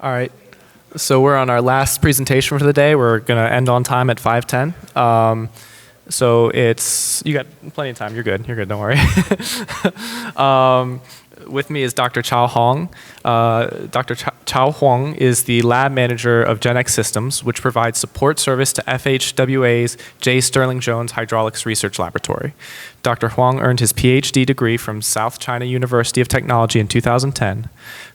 All right. So we're on our last presentation for the day. We're going to end on time at 5:10. So you got plenty of time. You're good. You're good. Don't worry. With me is Dr. Chao Huang. Dr. Chao Huang is the lab manager of GenX Systems, which provides support service to FHWA's J. Sterling Jones Hydraulics Research Laboratory. Dr. Huang earned his PhD degree from South China University of Technology in 2010,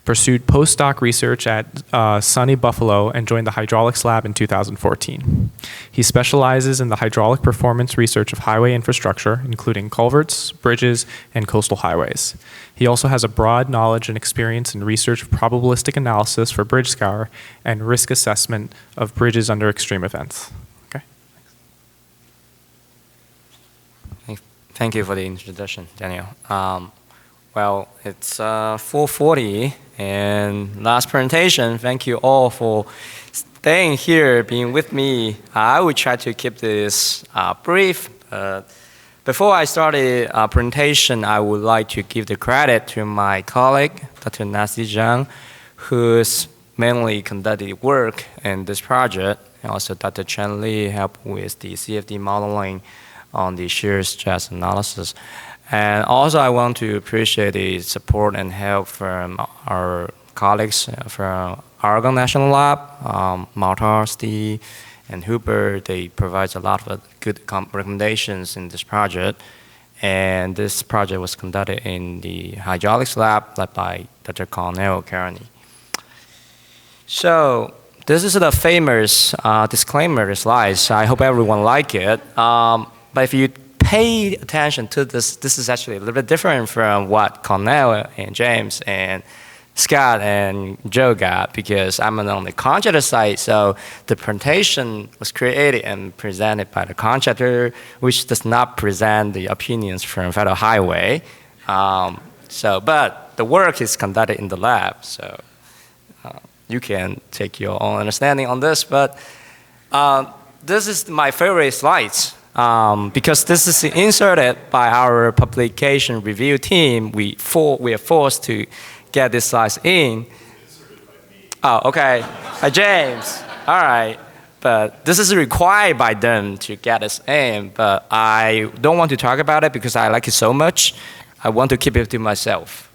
pursued postdoc research at SUNY Buffalo, and joined the hydraulics lab in 2014. He specializes in the hydraulic performance research of highway infrastructure, including culverts, bridges, and coastal highways. He also has a broad knowledge and experience in research of probabilistic analysis for bridge scour and risk assessment of bridges under extreme events. Okay. Thank you for the introduction, Daniel. Well, it's 4:40 and last presentation. Thank you all for staying here, being with me. I will try to keep this brief. Before I start the presentation, I would like to give the credit to my colleague, Dr. Nasi Zhang, who's mainly conducted work in this project, and also Dr. Chen Li helped with the CFD modeling on the shear stress analysis. And also I want to appreciate the support and help from our colleagues from Oregon National Lab, Marta, Steve, and Hooper. They provide a lot of good recommendations in this project. And this project was conducted in the hydraulics lab led by Dr. Cornell Carney. So this is the famous disclaimer slides. I hope everyone like it. But if you pay attention to this, this is actually a little bit different from what Cornell and James and Scott and Joe got, because I'm on the contractor side. So the presentation was created and presented by the contractor, which does not present the opinions from Federal Highway. But the work is conducted in the lab. So you can take your own understanding on this. But this is my favorite slides. Because this is inserted by our publication review team, we are forced to get this slides in. Oh, okay. James. All right. But this is required by them to get us in. But I don't want to talk about it because I like it so much. I want to keep it to myself.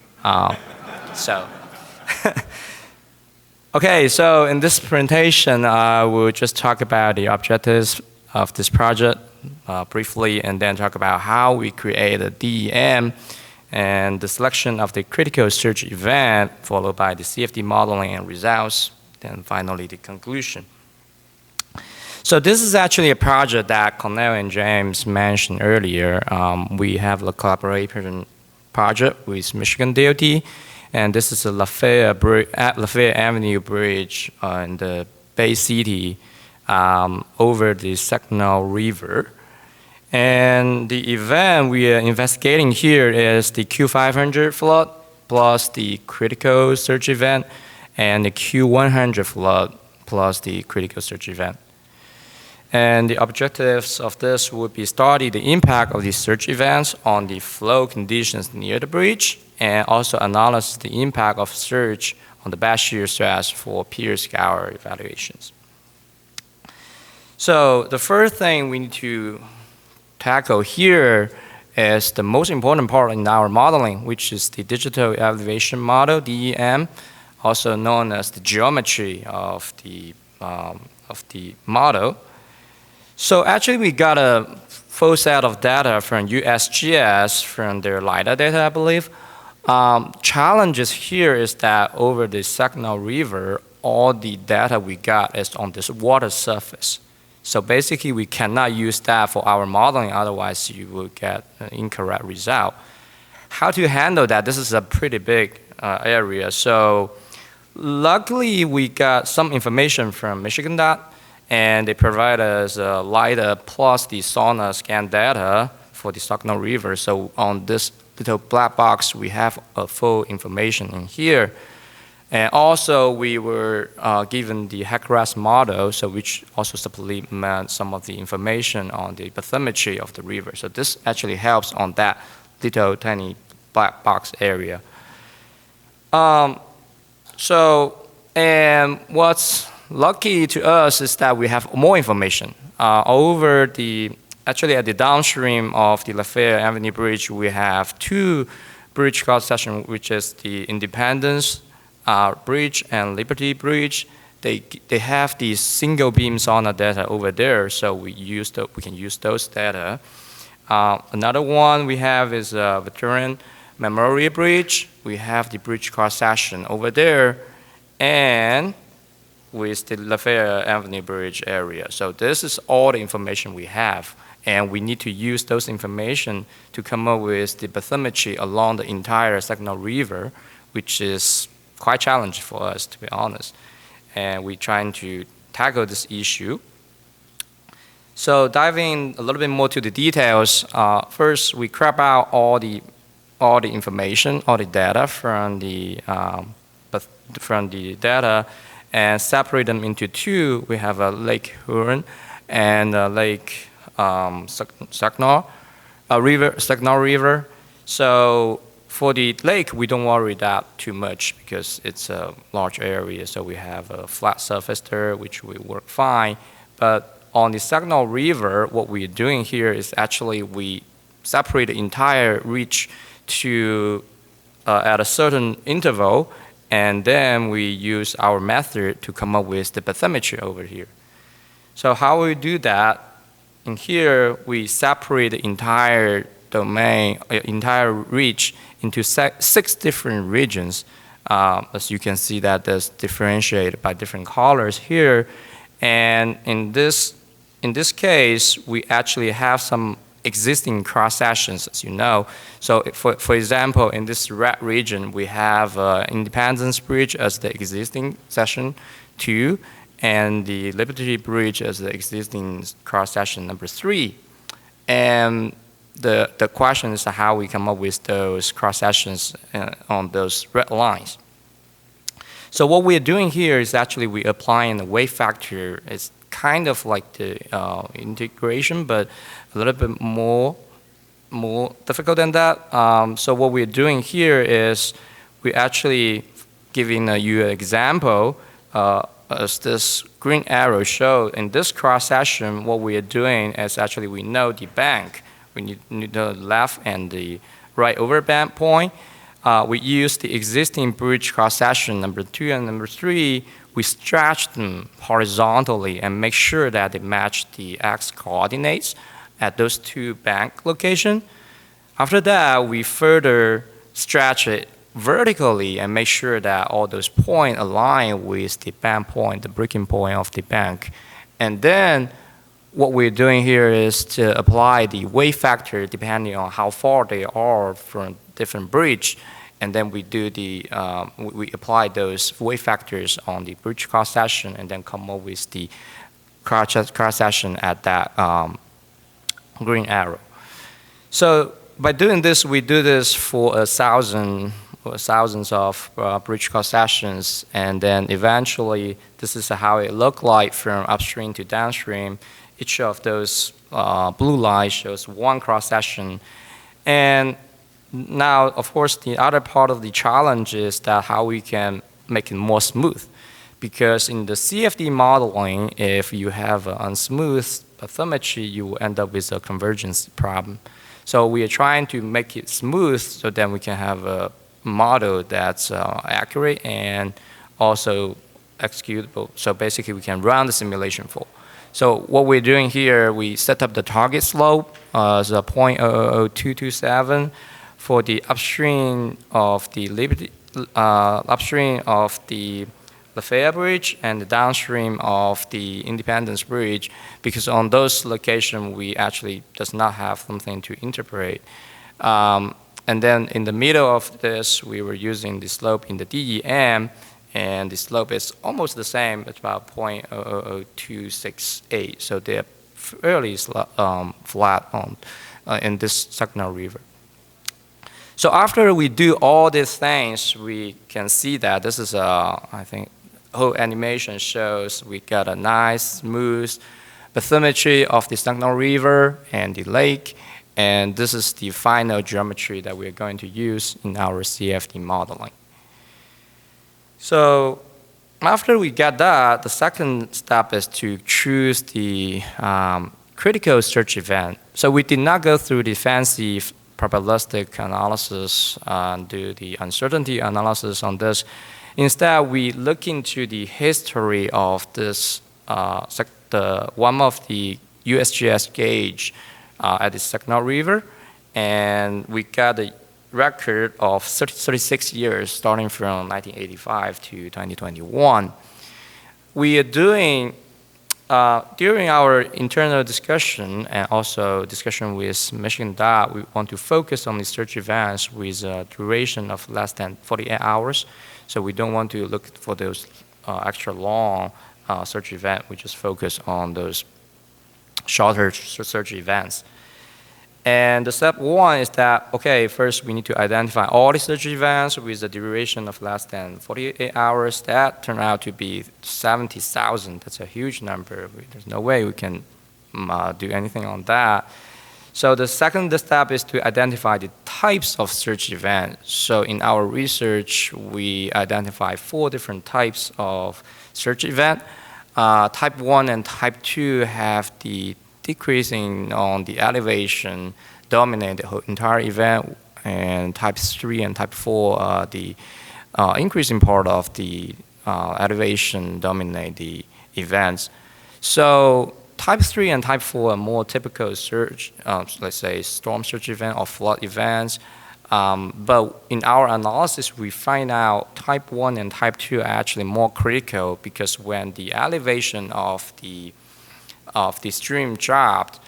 Okay, so in this presentation, I will just talk about the objectives of this project briefly, and then talk about how we create a DEM and the selection of the critical search event, followed by the CFD modeling and results, then finally the conclusion. So this is actually a project that Cornell and James mentioned earlier. We have a collaboration project with Michigan DOT, and this is a Lafayette Avenue Bridge in the Bay City over the Saginaw River. And the event we are investigating here is the Q500 flood plus the critical search event, and the Q100 flood plus the critical search event. And the objectives of this would be study the impact of these search events on the flow conditions near the bridge, and also analyze the impact of search on the bad shear stress for pier scour evaluations. So the first thing we need to tackle here is the most important part in our modeling, which is the digital elevation model, DEM, also known as the geometry of the model. So actually we got a full set of data from USGS, from their LiDAR data, I believe. Challenges here is that over the Saginaw River, all the data we got is on this water surface. So basically, we cannot use that for our modeling, otherwise you will get an incorrect result. How to handle that? This is a pretty big area. So luckily, we got some information from Michigan DOT, and they provide us LiDAR plus the sonar scan data for the Saginaw River. So on this little black box, we have a full information in here. And also, we were given the HEC-RAS model, so which also supplement some of the information on the bathymetry of the river. So this actually helps on that little tiny black box area. So And what's lucky to us is that we have more information. Actually at the downstream of the Lafayette Avenue Bridge, we have two bridge cross sections, which is the Independence Bridge and Liberty Bridge. They have these single beam sonar data over there, so we can use those data. Another one we have is Veteran Memorial Bridge. We have the bridge cross section over there, and with the Lafayette Avenue Bridge area. So this is all the information we have, and we need to use those information to come up with the bathymetry along the entire Saginaw River, which is quite challenging for us, to be honest. And we're trying to tackle this issue. So diving a little bit more to the details, first we grab out all the information, all the data from the data, and separate them into two. We have a Lake Huron and a Lake Saginaw River. So for the lake, we don't worry that too much because it's a large area, so we have a flat surface there, which will work fine. But on the Saginaw River, what we're doing here is actually we separate the entire reach to at a certain interval, and then we use our method to come up with the bathymetry over here. So how we do that? In here, we separate the entire domain, entire reach into 6 different regions. As you can see that there's differentiated by different colors here. And in this case, we actually have some existing cross sections, as you know. So for example, in this red region, we have Independence Bridge as the existing section 2, and the Liberty Bridge as the existing cross section number 3. And the question is how we come up with those cross sections on those red lines. So what we're doing here is actually we're applying the wave factor. It's kind of like the integration, but a little bit more difficult than that. So what we're doing here is we're actually giving you an example as this green arrow shows. In this cross section, what we are doing is actually we know the bank. We need the left and the right overband point. We use the existing bridge cross section number 2 and number 3. We stretch them horizontally and make sure that they match the x coordinates at those 2 bank locations. After that, we further stretch it vertically and make sure that all those points align with the band point, the breaking point of the bank. And then what we're doing here is to apply the wave factor depending on how far they are from different bridge. And then we do we apply those wave factors on the bridge cross section and then come up with the cross section at that green arrow. So by doing this, we do this for thousands of bridge cross sections, and then eventually this is how it looked like from upstream to downstream. Each of those blue lines shows one cross section. And now, of course, the other part of the challenge is that how we can make it more smooth. Because in the CFD modeling, if you have an unsmooth bathymetry, you will end up with a convergence problem. So we are trying to make it smooth so that we can have a model that's accurate and also executable. So basically, we can run the simulation for. So what we're doing here, we set up the target slope as a 0.00227 for the upstream of the Lafayette Bridge and the downstream of the Independence Bridge, because on those locations we actually does not have something to interpret. And then in the middle of this, we were using the slope in the DEM, and the slope is almost the same. It's about 0.00268. So they're fairly flat on in this Saginaw River. So after we do all these things, we can see that this is I think, whole animation shows we got a nice, smooth bathymetry of the Saginaw River and the lake, and this is the final geometry that we're going to use in our CFD modeling. So after we get that, the second step is to choose the critical search event. So we did not go through the fancy probabilistic analysis and do the uncertainty analysis on this. Instead, we look into the history of this, one of the USGS gauge at the Saginaw River, and we got a record of 36 years starting from 1985 to 2021. We are doing, during our internal discussion and also discussion with Michigan DOT, we want to focus on the search events with a duration of less than 48 hours. So we don't want to look for those extra long search events. We just focus on those shorter search events. And the step one is that, okay, first we need to identify all the search events with a duration of less than 48 hours. That turned out to be 70,000. That's a huge number. There's no way we can do anything on that. So the second step is to identify the types of search events. So in our research, we identify 4 different types of search event. Type 1 and type 2 have the decreasing on the elevation dominate the whole entire event, and type 3 and type 4, the increasing part of the elevation dominate the events. So type 3 and type 4 are more typical search, let's say storm search event or flood events. But in our analysis, we find out type 1 and type 2 are actually more critical, because when the elevation of the stream dropped,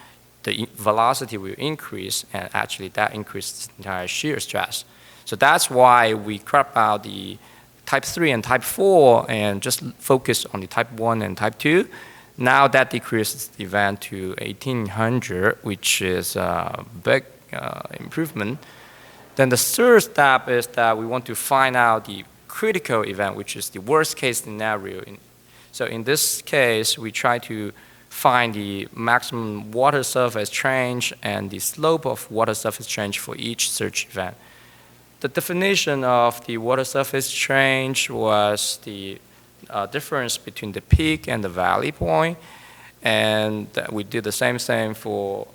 the velocity will increase, and actually that increases the entire shear stress. So that's why we crop out the type 3 and type 4 and just focus on the type 1 and type 2. Now that decreases the event to 1800, which is a big improvement. Then the third step is that we want to find out the critical event, which is the worst case scenario. So in this case, we try to find the maximum water surface change and the slope of water surface change for each search event. The definition of the water surface change was the difference between the peak and the valley point. And we did the same thing for,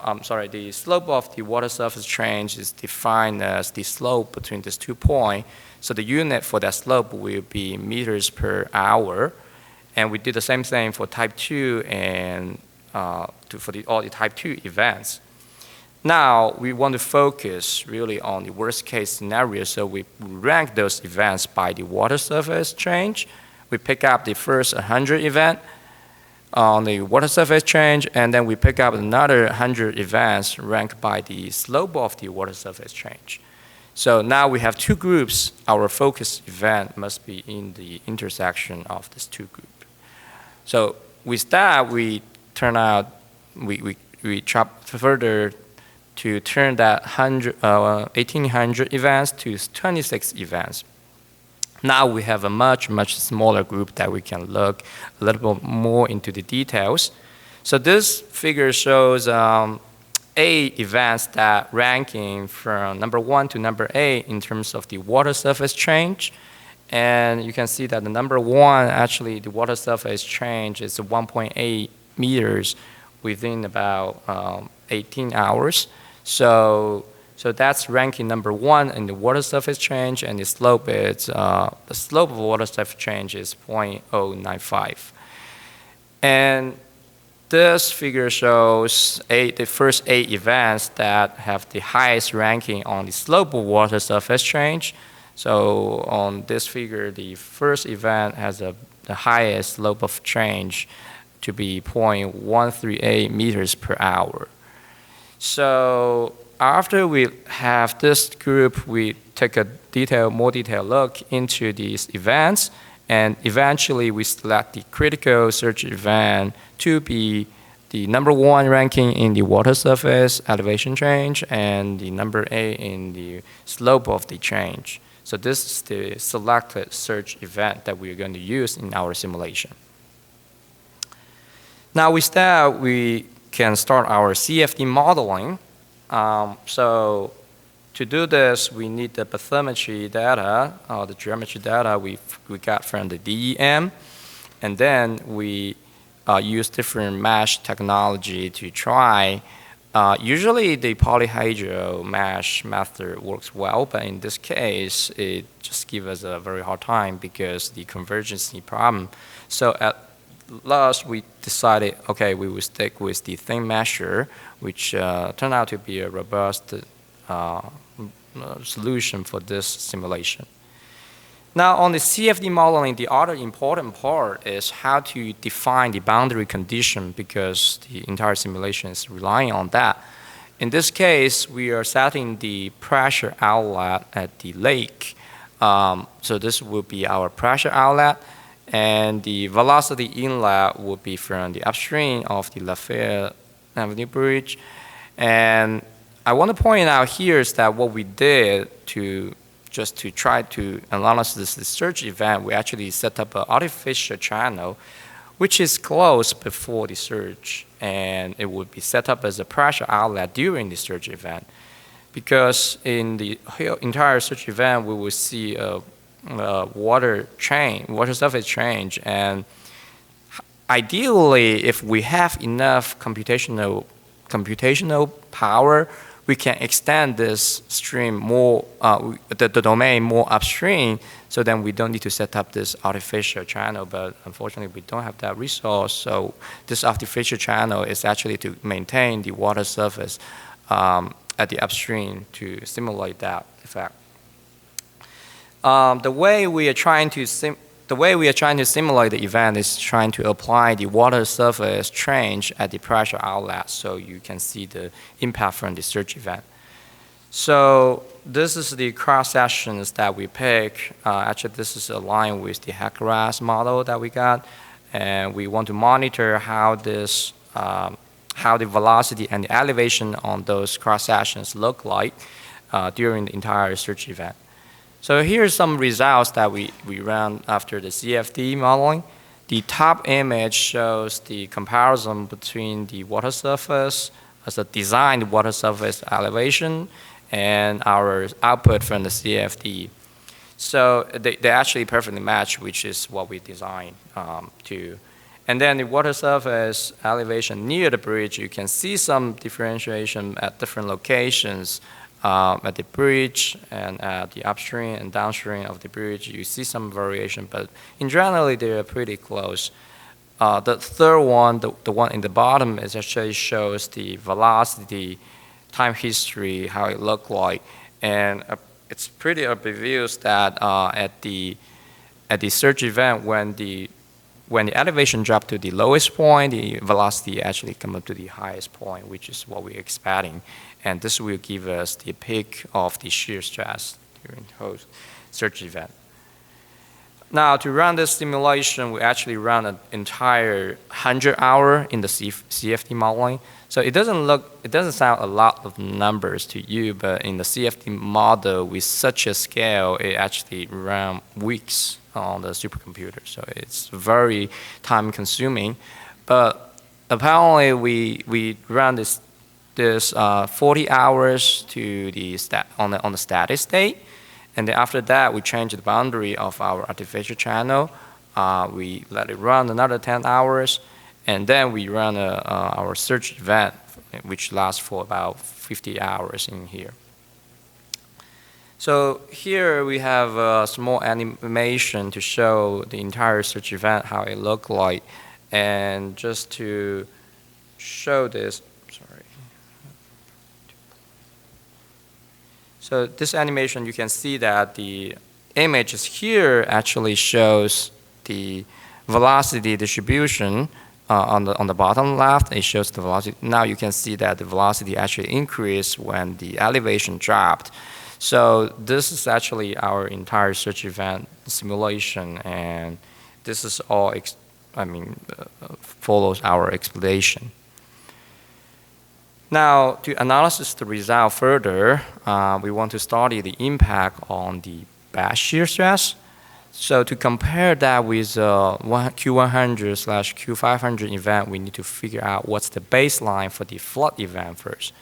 the slope of the water surface change is defined as the slope between these 2 points. So the unit for that slope will be meters per hour. And we did the same thing for type 2 and for all the type 2 events. Now, we want to focus really on the worst case scenario, so we rank those events by the water surface change. We pick up the first 100 event on the water surface change, and then we pick up another 100 events ranked by the slope of the water surface change. So now we have 2 groups. Our focus event must be in the intersection of these 2 groups. So with that, we chop further to turn that 1800 events to 26 events. Now we have a much smaller group that we can look a little bit more into the details. So this figure shows 8 events that ranking from number 1 to number 8 in terms of the water surface change. And you can see that the number 1, actually the water surface change is 1.8 meters within about 18 hours. So that's ranking number 1 in the water surface change, and the slope is the slope of water surface change is 0.095. And this figure shows the first 8 events that have the highest ranking on the slope of water surface change. So on this figure, the first event has the highest slope of change to be 0.138 meters per hour. So after we have this group, we take a more detailed look into these events, and eventually we select the critical search event to be the number 1 ranking in the water surface elevation change and the number 8 in the slope of the change. So this is the selected search event that we're going to use in our simulation. Now with that, we can start our CFD modeling. So To do this, we need the bathymetry data, or the geometry data we got from the DEM, and then we use different mesh technology to try. Usually the polyhedral mesh method works well, but in this case, it just gives us a very hard time because the convergence problem. So at last, we decided, okay, we will stick with the thin mesher, which turned out to be a robust solution for this simulation. Now, on the CFD modeling, the other important part is how to define the boundary condition because the entire simulation is relying on that. In this case, we are setting the pressure outlet at the lake. So this will be our pressure outlet, and the velocity inlet will be from the upstream of the Lafayette Avenue Bridge. And I want to point out here is that what we did to try to analyze this surge event, we actually set up an artificial channel which is closed before the surge, and it would be set up as a pressure outlet during the surge event. Because in the entire surge event, we will see a water surface change, and ideally, if we have enough computational power, we can extend this stream more, the domain more upstream, so then we don't need to set up this artificial channel. But unfortunately, we don't have that resource. So this artificial channel is actually to maintain the water surface at the upstream to simulate that effect. The way we are trying to simulate the event is trying to apply the water surface change at the pressure outlet so you can see the impact from the surge event. So this is the cross sections that we pick. Actually, this is aligned with the Hackras model that we got, and we want to monitor how the velocity and the elevation on those cross sections look like during the entire surge event. So here's some results that we ran after the CFD modeling. The top image shows the comparison between the water surface as a designed water surface elevation and our output from the CFD. So they actually perfectly match, which is what we designed to. And then the water surface elevation near the bridge, you can see some differentiation at different locations. At the bridge and at the upstream and downstream of the bridge, you see some variation, but in general, they are pretty close. The third one, the one in the bottom, is actually shows the velocity, time history, how it looked like, and it's pretty obvious that at the surge event, when the elevation dropped to the lowest point, the velocity actually come up to the highest point, which is what we're expecting. And this will give us the peak of the shear stress during the whole surge event. Now, to run this simulation, we actually run an entire 100-hour in the CFD modeling. So it doesn't sound a lot of numbers to you, but in the CFD model with such a scale, it actually ran weeks on the supercomputer. So it's very time consuming. But apparently we ran this 40 hours to the on the static state, and then after that we changed the boundary of our artificial channel. We let it run another 10 hours, and then we run our surge event, which lasts for about 50 hours in here. So here we have a small animation to show the entire surge event, how it looked like, and just to show this. So this animation, you can see that the images here actually shows the velocity distribution on the bottom left. It shows the velocity. Now you can see that the velocity actually increased when the elevation dropped. So this is actually our entire surge event simulation, and this is all, follows our explanation. Now, to analyze the result further, we want to study the impact on the batch shear stress. So to compare that with Q100/Q500 event, we need to figure out what's the baseline for the flood event first.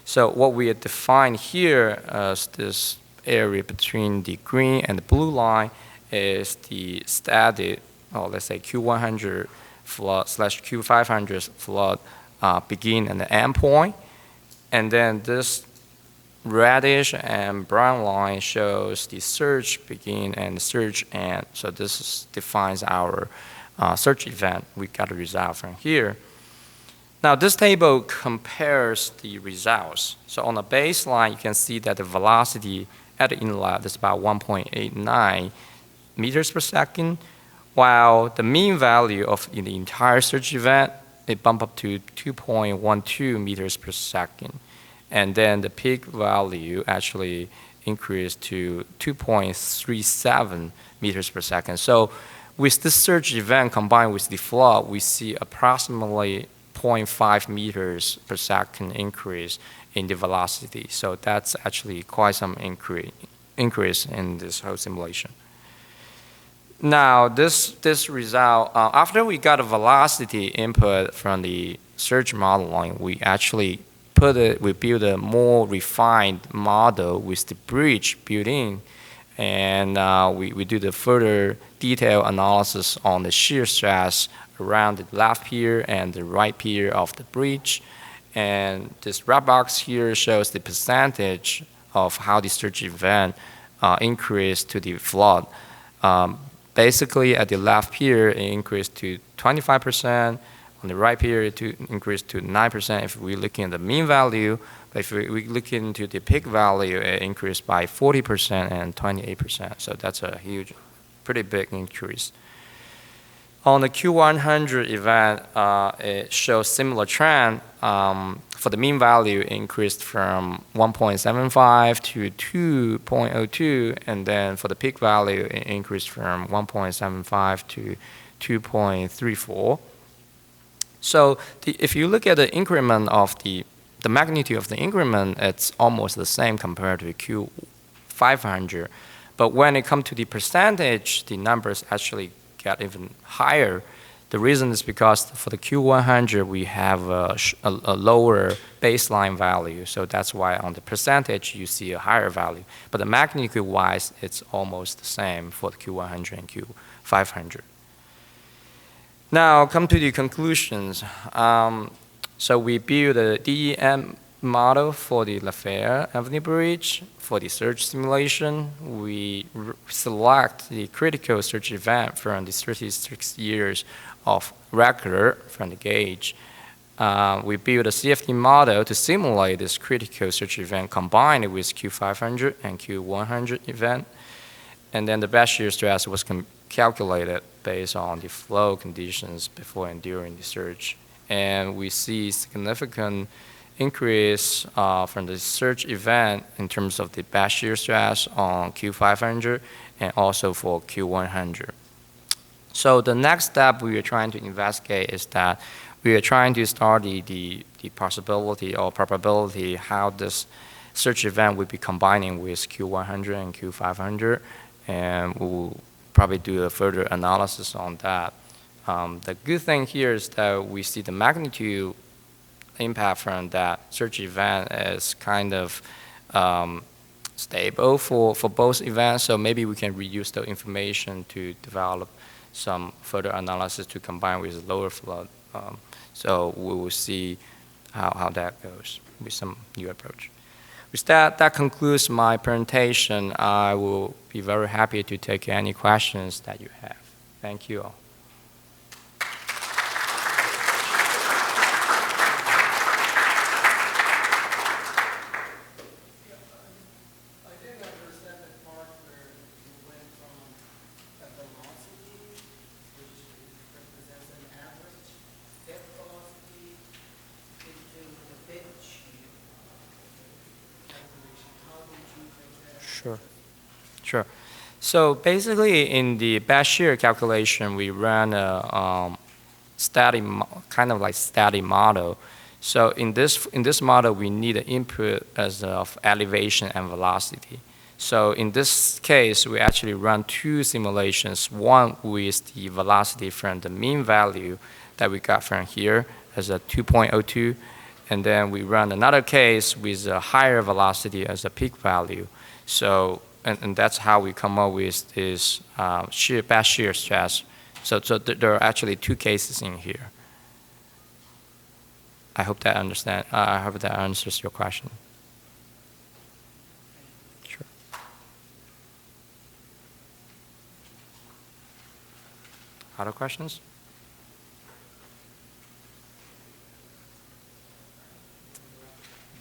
So what we define here as this area between the green and the blue line is the static, or let's say Q100 flood / Q500 flood begin and the end point. And then this reddish and brown line shows the surge begin and the surge end. So defines our surge event. We got a result from here. Now this table compares the results. So on the baseline, you can see that the velocity at the inlet is about 1.89 meters per second, while the mean value of the entire surge event, it bumped up to 2.12 meters per second. And then the peak value actually increased to 2.37 meters per second. So with this surge event combined with the flood, we see approximately 0.5 meters per second increase in the velocity. So that's actually quite some increase in this whole simulation. Now this result, after we got a velocity input from the surge modeling, we actually we build a more refined model with the bridge built in, and we do the further detailed analysis on the shear stress around the left pier and the right pier of the bridge. And this red box here shows the percentage of how the surge event increased to the flood. Basically, at the left pier, it increased to 25%. On the right pier, it increased to 9% if we're looking at the mean value. But if we look into the peak value, it increased by 40% and 28%. So that's a huge, pretty big increase. On the Q100 event, it shows similar trend. For the mean value, it increased from 1.75 to 2.02, and then for the peak value, it increased from 1.75 to 2.34. So if you look at the increment of the magnitude of the increment, it's almost the same compared to Q500. But when it comes to the percentage, the numbers actually get even higher. The reason is because for the Q100, we have a lower baseline value. So that's why on the percentage, you see a higher value. But the magnitude-wise, it's almost the same for the Q100 and Q500. Now, come to the conclusions. So we build a DEM model for the Lafayette Avenue Bridge. For the surge simulation, we select the critical surge event from the 36 years of record from the gauge. We build a CFD model to simulate this critical surge event combined with Q500 and Q100 event. And then the best shear stress was calculated based on the flow conditions before and during the surge. And we see significant increase from the surge event in terms of the best shear stress on Q500 and also for Q100. So the next step we are trying to investigate is that we are trying to study the possibility or probability how this surge event will be combining with Q100 and Q500, and we'll probably do a further analysis on that. The good thing here is that we see the magnitude impact from that surge event is kind of stable for both events, so maybe we can reuse the information to develop some further analysis to combine with lower flood. So we will see how that goes with some new approach. With that concludes my presentation. I will be very happy to take any questions that you have. Thank you all. Sure. So basically, in the best shear calculation, we ran a static model. So in this model, we need an input as of elevation and velocity. So in this case, we actually run two simulations. One with the velocity from the mean value that we got from here as a 2.02, and then we run another case with a higher velocity as a peak value. So, and that's how we come up with this best shear stress. So there are actually two cases in here. I hope that answers your question. Sure. Other questions?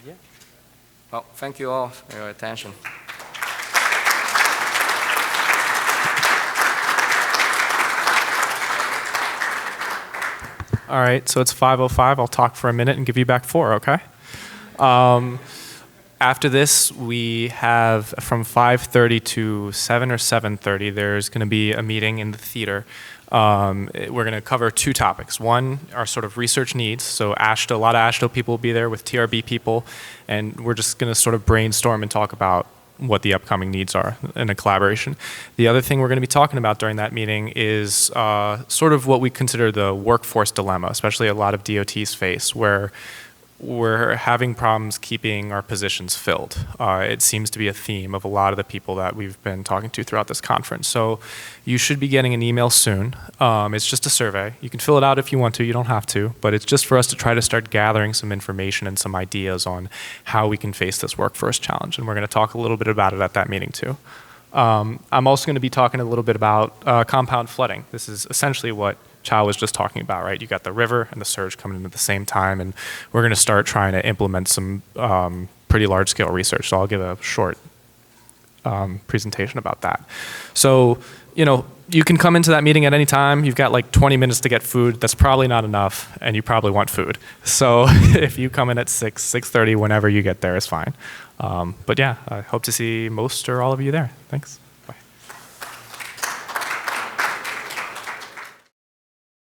Yeah. Well, thank you all for your attention. All right, so it's 5:05. I'll talk for a minute and give you back 4, okay? After this, we have from 5:30 to 7 or 7:30, there's going to be a meeting in the theater. We're going to cover 2 topics. One, our sort of research needs. So AASHTO, a lot of AASHTO people will be there with TRB people, and we're just going to sort of brainstorm and talk about what the upcoming needs are in a collaboration. The other thing we're going to be talking about during that meeting is sort of what we consider the workforce dilemma, especially a lot of DOTs face, where we're having problems keeping our positions filled. It seems to be a theme of a lot of the people that we've been talking to throughout this conference. So you should be getting an email soon. It's just a survey. You can fill it out if you want to, you don't have to, but it's just for us to try to start gathering some information and some ideas on how we can face this workforce challenge. And we're gonna talk a little bit about it at that meeting too. I'm also gonna be talking a little bit about compound flooding. This is essentially what Chao was just talking about, right? You got the river and the surge coming in at the same time, and we're going to start trying to implement some pretty large-scale research. So I'll give a short presentation about that. So, you know, you can come into that meeting at any time. You've got like 20 minutes to get food. That's probably not enough, and you probably want food. So if you come in at 6:30, whenever you get there is fine. But yeah, I hope to see most or all of you there. Thanks.